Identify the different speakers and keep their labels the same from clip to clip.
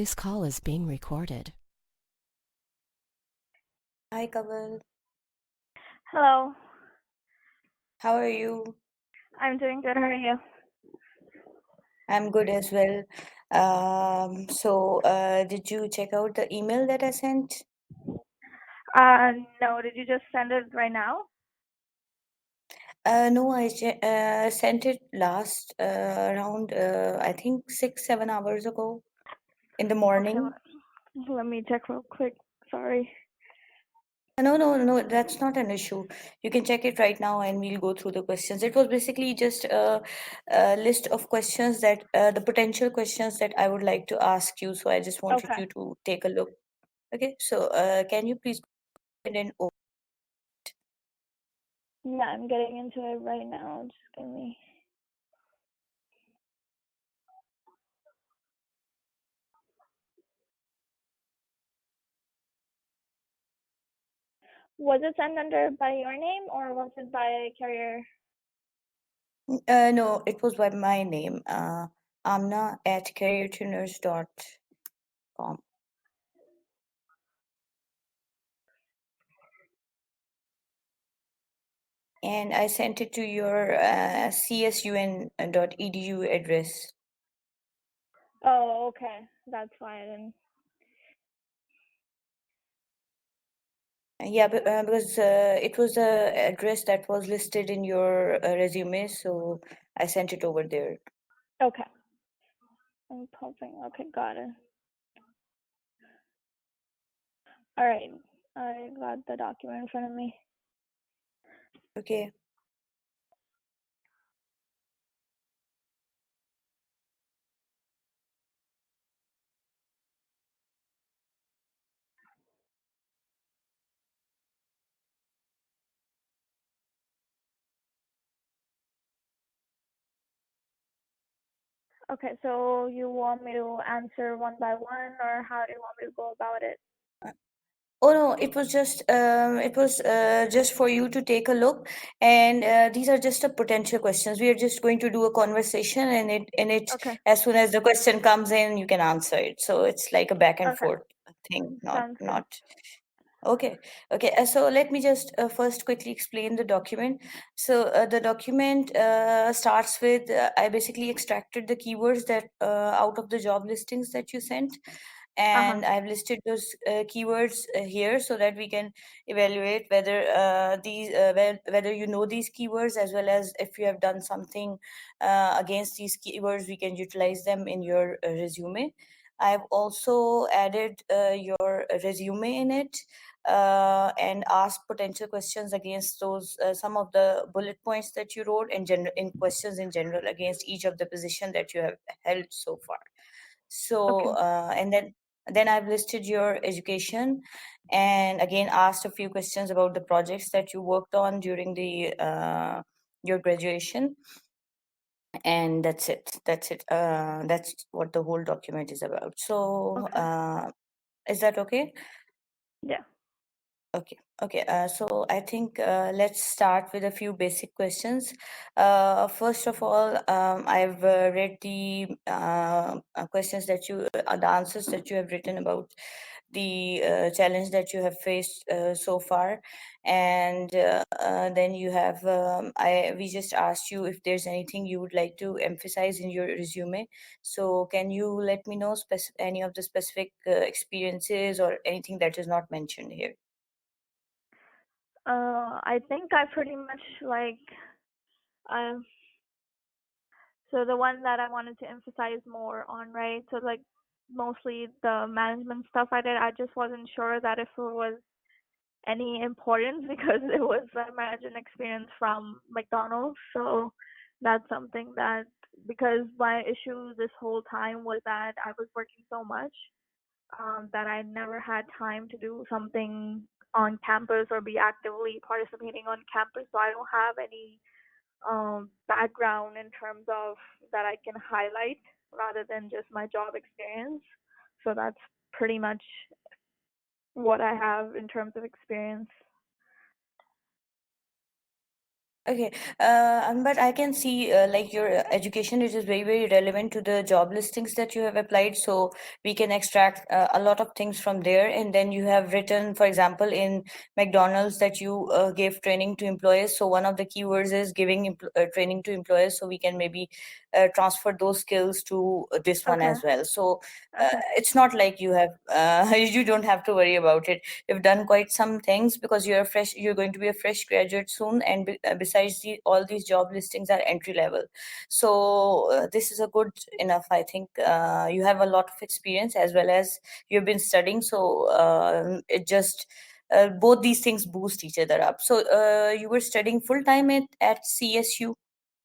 Speaker 1: This call is being recorded.
Speaker 2: Hi, Kanwal.
Speaker 3: Hello,
Speaker 2: How are you?
Speaker 3: I'm doing good. How are you?
Speaker 2: I'm good as well. Did you check out the email that I sent?
Speaker 3: No, did you just send it right now?
Speaker 2: No, sent it last around I think 6, 7 hours ago in the
Speaker 3: Okay,
Speaker 2: morning.
Speaker 3: let me check real quick. Sorry.
Speaker 2: No, that's not an issue. You can check it right now and we'll go through the questions. It was basically just a list of questions that the potential questions that I would like to ask you. So I just wanted
Speaker 3: Okay.
Speaker 2: you to take a look. Okay, so can you please go ahead and
Speaker 3: Yeah, I'm getting into it right now. Just give me. Was it sent under by your name or was it by a carrier?
Speaker 2: No, it was by my name, Amna at careertuners.com. And I sent it to your csun.edu address.
Speaker 3: Oh, okay. That's why I didn't.
Speaker 2: Yeah, because it was the address that was listed in your resume, so I sent it over there.
Speaker 3: Okay. I'm hoping. Okay, got it. All right. I got the document in front of me.
Speaker 2: Okay.
Speaker 3: Okay, so you want me to answer one by one or how do you want me to go about it?
Speaker 2: Oh no, it was just for you to take a look, and these are just a potential questions. We are just going to do a conversation, and it
Speaker 3: Okay.
Speaker 2: as soon as the question comes in, you can answer it. So it's like a back and
Speaker 3: Okay.
Speaker 2: forth thing, not
Speaker 3: Sounds good.
Speaker 2: not. Okay, okay. So let me just first quickly explain the document. So the document starts with I basically extracted the keywords that out of the job listings that you sent,
Speaker 3: Uh-huh.
Speaker 2: and I've listed those keywords here so that we can evaluate whether whether you know these keywords, as well as if you have done something against these keywords, we can utilize them in your resume. I've also added your resume in it and ask potential questions against those some of the bullet points that you wrote, and in questions in general against each of the position that you have held so far. So
Speaker 3: Okay.
Speaker 2: and then I've listed your education, and again asked a few questions about the projects that you worked on during the your graduation. And that's what the whole document is about. So
Speaker 3: Okay.
Speaker 2: is that okay?
Speaker 3: Yeah.
Speaker 2: Okay. So I think let's start with a few basic questions. First of all, I've read the questions that the answers that you have written about the challenge that you have faced so far, and then you have we just asked you if there's anything you would like to emphasize in your resume. So can you let me know any of the specific experiences or anything that is not mentioned here?
Speaker 3: I think I pretty much like um so the one that I wanted to emphasize more on, right? So like mostly the management stuff I did, I just wasn't sure that if it was any importance because it was a management experience from McDonald's. So that's something that because my issue this whole time was that I was working so much that I never had time to do something on campus or be actively participating on campus. So I don't have any background in terms of that I can highlight rather than just my job experience. So that's pretty much what I have in terms of experience.
Speaker 2: Okay, but I can see like your education, it is very, very relevant to the job listings that you have applied. So we can extract a lot of things from there. And then you have written, for example, in McDonald's that you gave training to employees. So one of the keywords is giving training to employees. So we can maybe transfer those skills to this one
Speaker 3: Okay.
Speaker 2: as well. So
Speaker 3: Okay.
Speaker 2: it's not like you have, you don't have to worry about it. You've done quite some things because you're going to be a fresh graduate soon, and besides all these job listings are entry level. So this is a good enough, I think. You have a lot of experience as well as you've been studying, so it just both these things boost each other up. So you were studying full time at CSU,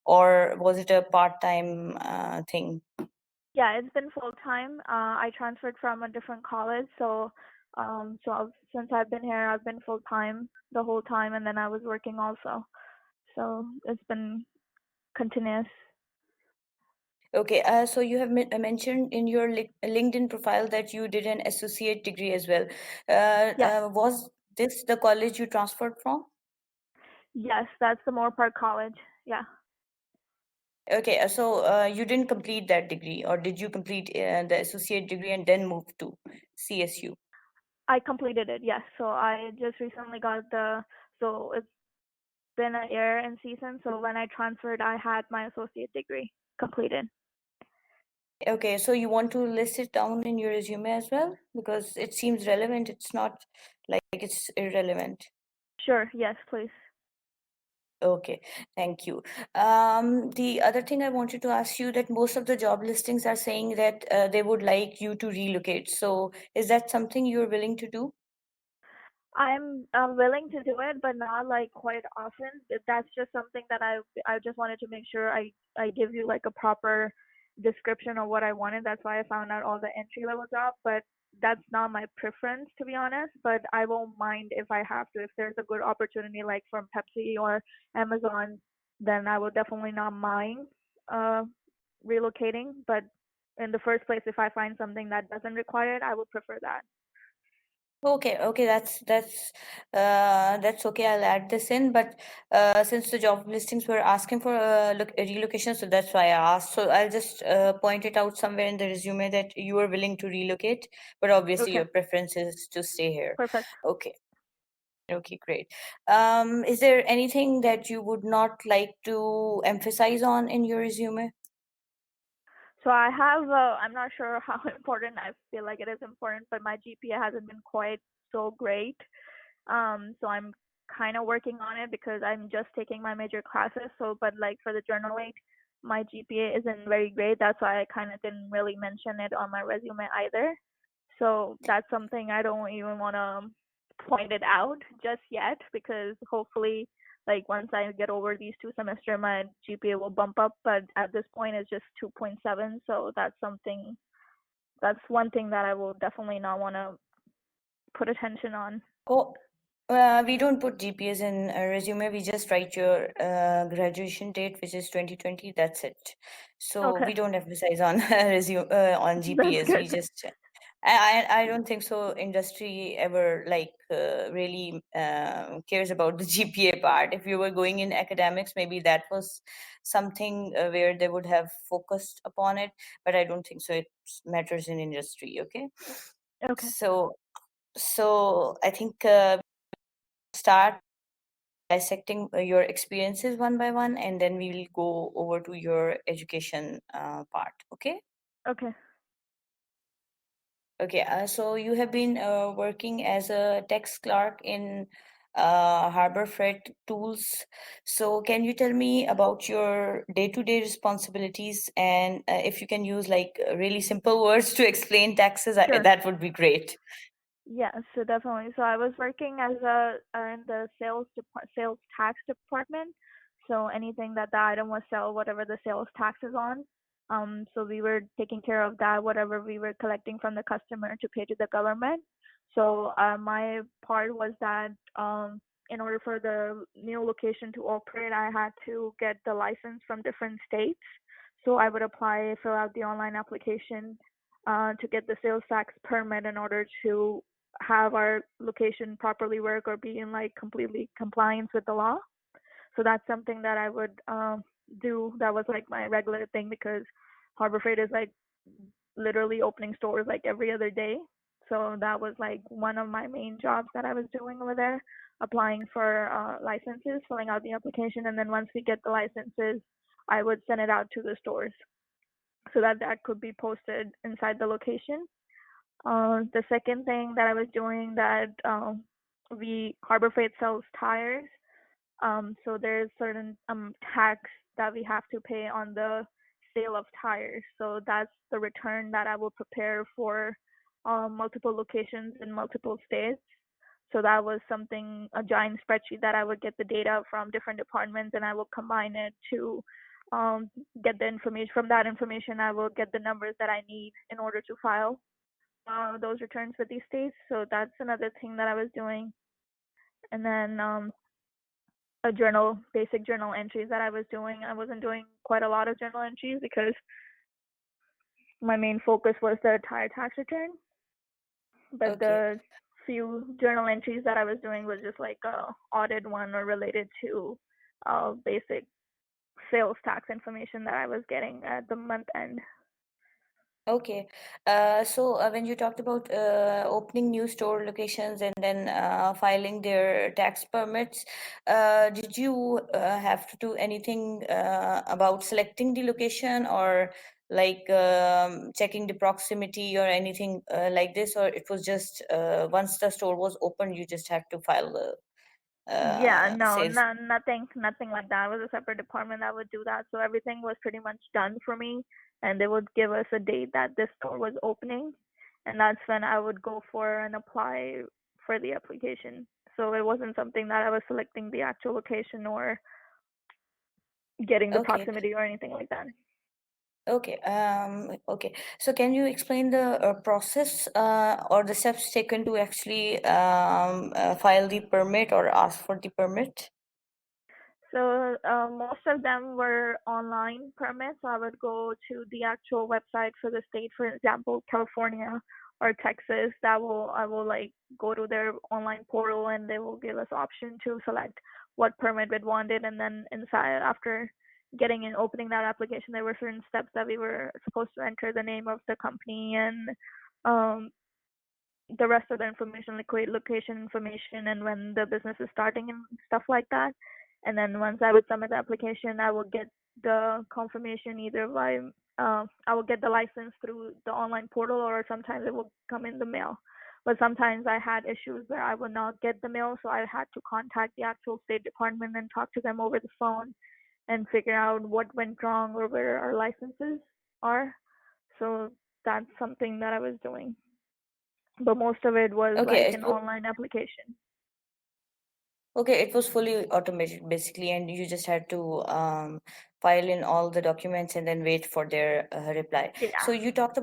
Speaker 2: or was it a part-time thing?
Speaker 3: Yeah, it's been full time. I transferred from a different college, so since I've been here, I've been full time the whole time, and then I was working also. So it's been continuous.
Speaker 2: Okay, so you have mentioned in your LinkedIn profile that you did an associate degree as well.
Speaker 3: Yes,
Speaker 2: Was this the college you transferred from?
Speaker 3: yes, that's the Moore Park College. Yeah,
Speaker 2: Okay, so you didn't complete that degree, or did you complete the associate degree and then move to CSU?
Speaker 3: I completed it. Yes, so I just recently got so it's been a year in season. So when I transferred, I had my associate degree completed.
Speaker 2: Okay, so you want to list it down in your resume as well because it seems relevant. It's not like it's irrelevant.
Speaker 3: Sure. Yes, please.
Speaker 2: Okay, thank you. The other thing I wanted to ask you that most of the job listings are saying that they would like you to relocate. So is that something you're willing to do?
Speaker 3: I'm willing to do it, but not like quite often. That's just something that I just wanted to make sure I give you like a proper description of what I wanted. That's why I found out all the entry level job, but that's not my preference to be honest. But I won't mind if I have to. If there's a good opportunity like from Pepsi or Amazon, then I will definitely not mind uh relocating. But in the first place, if I find something that doesn't require it, I would prefer that.
Speaker 2: Okay, okay, that's okay. I'll add this in. But since the job listings were asking for a relocation, so that's why I asked. So I'll just point it out somewhere in the resume that you are willing to relocate, but obviously
Speaker 3: Okay,
Speaker 2: your preference is to stay here.
Speaker 3: perfect.
Speaker 2: Okay. Okay, great. Is there anything that you would not like to emphasize on in your resume?
Speaker 3: So I have, I'm not sure how important I feel like it is important, but my GPA hasn't been quite so great. So I'm kind of working on it because I'm just taking my major classes. So, but like for the journal aid, my GPA isn't very great. That's why I kind of didn't really mention it on my resume either. So that's something I don't even want to point it out just yet because hopefully like once I get over these two semester my GPA will bump up, but at this point it's just 2.7, so that's one thing that I will definitely not want to put attention on.
Speaker 2: Oh, we don't put GPAs in a resume. We just write your graduation date, which is 2020. That's it. So
Speaker 3: Okay.
Speaker 2: we don't emphasize on resume on
Speaker 3: That's
Speaker 2: GPAs. We
Speaker 3: good.
Speaker 2: just I don't think so. Industry ever like really cares about the GPA part. If you were going in academics, maybe that was something where they would have focused upon it. But I don't think so. It matters in industry. Okay.
Speaker 3: Okay.
Speaker 2: So I think start dissecting your experiences one by one, and then we will go over to your education part. Okay.
Speaker 3: Okay.
Speaker 2: Okay, so you have been working as a tax clerk in Harbor Freight Tools. So can you tell me about your day-to-day responsibilities, and if you can use like really simple words to explain taxes,
Speaker 3: Sure.
Speaker 2: that would be great.
Speaker 3: Yeah, so definitely. So I was working as a in the sales tax department. So anything that the item was sell, whatever the sales tax is on. So we were taking care of that, whatever we were collecting from the customer to pay to the government. So my part was that in order for the new location to operate, I had to get the license from different states. So I would apply, fill out the online application to get the sales tax permit in order to have our location properly work or be in like completely compliance with the law. So that's something that I would do. That was like my regular thing because Harbor Freight is like literally opening stores like every other day. So that was like one of my main jobs that I was doing over there, applying for licenses, filling out the application, and then once we get the licenses, I would send it out to the stores so that that could be posted inside the location. The second thing that I was doing that we Harbor Freight sells tires, so there's certain tax that we have to pay on the sale of tires. So that's the return that I will prepare for multiple locations in multiple states. So that was something, a giant spreadsheet that I would get the data from different departments and I will combine it to get the information. From that information, I will get the numbers that I need in order to file those returns with these states. So that's another thing that I was doing. And then a journal, basic journal entries that I was doing. I wasn't doing quite a lot of journal entries because my main focus was the tire tax return. But
Speaker 2: Okay.
Speaker 3: the few journal entries that I was doing was just like a audit one or related to basic sales tax information that I was getting at the month end.
Speaker 2: Okay. So when you talked about opening new store locations and then filing their tax permits, did you have to do anything about selecting the location or like checking the proximity or anything like this, or it was just once the store was open, you just had to file the
Speaker 3: Yeah, no,
Speaker 2: sales?
Speaker 3: nothing like that. It was a separate department that would do that. So everything was pretty much done for me, and they would give us a date that this store was opening, and that's when I would go for and apply for the application. So it wasn't something that I was selecting the actual location or getting the
Speaker 2: Okay.
Speaker 3: proximity or anything like that.
Speaker 2: Okay. Okay. So can you explain the process or the steps taken to actually file the permit or ask for the permit?
Speaker 3: So most of them were online permits. So I would go to the actual website for the state, for example, California or Texas. That will I will like go to their online portal and they will give us option to select what permit we wanted, and then inside after getting and opening that application, there were certain steps that we were supposed to enter the name of the company and um, the rest of the information, like create location information and when the business is starting and stuff like that. And then once I would submit the application, I will get the confirmation either by I will get the license through the online portal or sometimes it will come in the mail. But sometimes I had issues where I would not get the mail, so I had to contact the actual State Department and talk to them over the phone and figure out what went wrong or where our licenses are. So that's something that I was doing, but most of it was
Speaker 2: Okay.
Speaker 3: like an online application.
Speaker 2: Okay, it was fully automated basically, and you just had to file in all the documents and then wait for their reply. So
Speaker 3: Yeah.
Speaker 2: you talked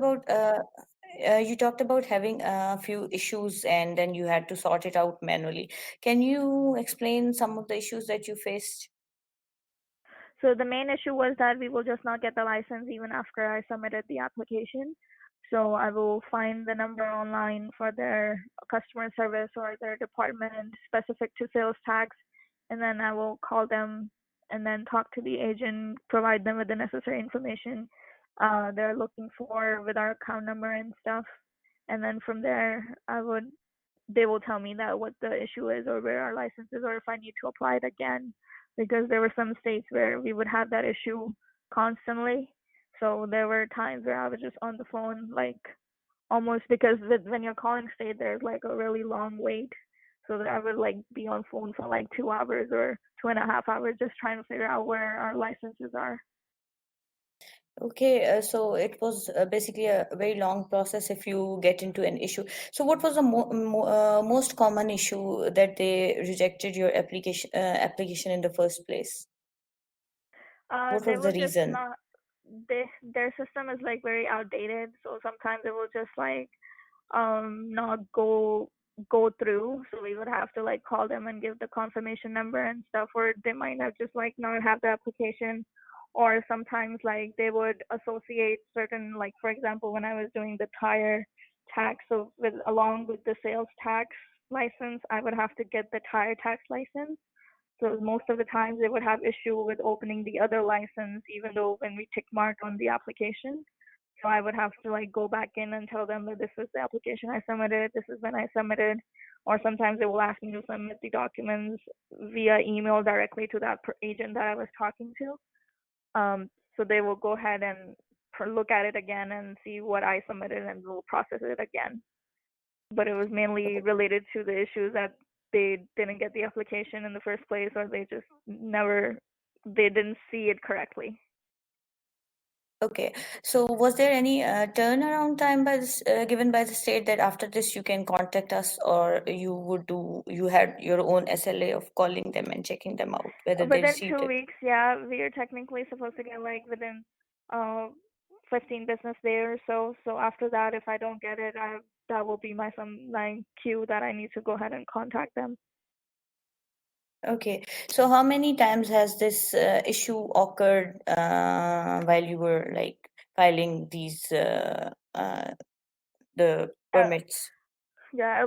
Speaker 2: about having a few issues and then you had to sort it out manually. Can you explain some of the issues that you faced?
Speaker 3: So the main issue was that we will just not get the license even after I submitted the application. So I will find the number online for their customer service or their department specific to sales tax, and then I will call them and then talk to the agent, provide them with the necessary information they're looking for with our account number and stuff. And then from there, they will tell me that what the issue is or where our license is or if I need to apply it again, because there were some states where we would have that issue constantly. So there were times where I was just on the phone like almost, because when you're calling state there's like a really long wait. So that I would like be on phone for like 2 hours or 2.5 hours just trying to figure out where our licenses are.
Speaker 2: Okay, so it was basically a very long process if you get into an issue. So, what was the most common issue that they rejected your application in the first place? What
Speaker 3: They
Speaker 2: was the
Speaker 3: will just
Speaker 2: reason?
Speaker 3: not. Their system is like very outdated, so sometimes it will just like not go through, so we would have to like call them and give the confirmation number and stuff, or they might have just like not have the application, or sometimes like they would associate certain, like for example when I was doing the tire tax, so with along with the sales tax license I would have to get the tire tax license. So most of the times they would have issue with opening the other license, even though when we tick mark on the application. So I would have to like go back in and tell them that this is the application I submitted, this is when I submitted, or sometimes they will ask me to submit the documents via email directly to that agent that I was talking to. So they will go ahead and look at it again and see what I submitted and will process it again. But it was mainly related to the issues that they didn't get the application in the first place, or they just they didn't see it correctly.
Speaker 2: Okay, so was there any turnaround time by this given by the state that after this you can contact us, or you had your own SLA of calling them and checking them out whether they
Speaker 3: Within
Speaker 2: received
Speaker 3: 2
Speaker 2: it?
Speaker 3: weeks, yeah, we are technically supposed to get like within uh 15 business days or so. So after that, if I don't get it, that will be my cue that I need to go ahead and contact them.
Speaker 2: Okay, so how many times has this issue occurred while you were like filing these the
Speaker 3: Uh,
Speaker 2: permits?
Speaker 3: yeah,